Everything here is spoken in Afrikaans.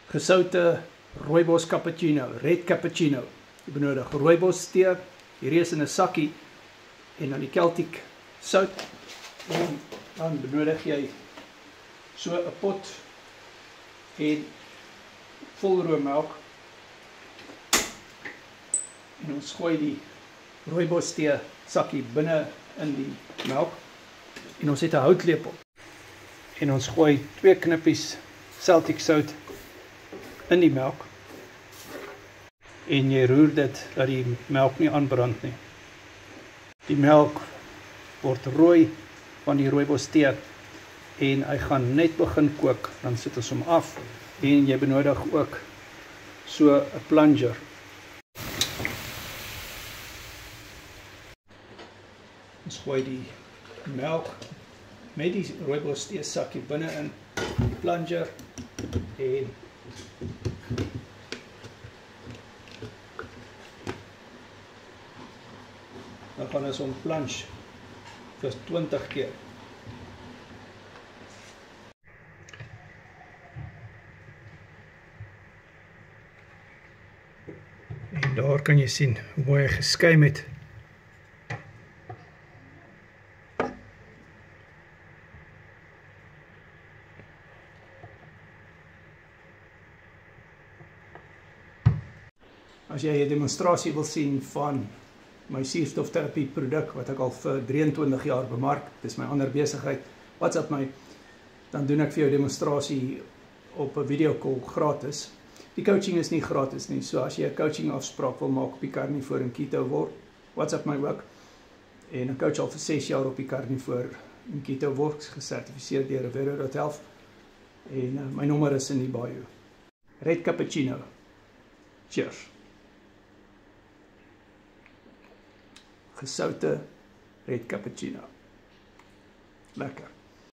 Gesoute rooibos cappuccino, red cappuccino. Jy benodig rooibos tee, hierdie is in 'n sakkie en dan die Celtic sout en dan benodig jy so 'n pot en vol roommelk en ons gooi die rooibos tee sakkie binne in die melk en ons het 'n houtlepel en ons gooi 2 knippies Celtic sout in die melk en jy roer dit dat die melk nie aanbrand nie. Die melk word rooi van die rooibos tee en hy gaan net begin kook, dan sit ons hom af en jy benodig ook so 'n plunger. Ons gooi die melk met die rooibos tee sakkie binne in die plunger en dan gaan ons hom plunge vir 20 keer. En daar kan jy sien hoe mooi hy geskuim het. As jy 'n demonstrasie wil sien van my suurstofterapie produk wat ek al vir 23 jaar bemark, dis my ander besigheid, WhatsApp my, dan doen ek vir jou demonstrasie op 'n video call gratis. Die coaching is nie gratis nie, so as jy 'n coaching afspraak wil maak op die Carnivore in Quito word, WhatsApp my ook. En ek coach al vir 6 jaar op die Carnivore in Quito word, gesertifiseer deur Rivero.health en my nommer is in die bio. Red cappuccino. Cheers. Gesoute red cappuccino. Lekker.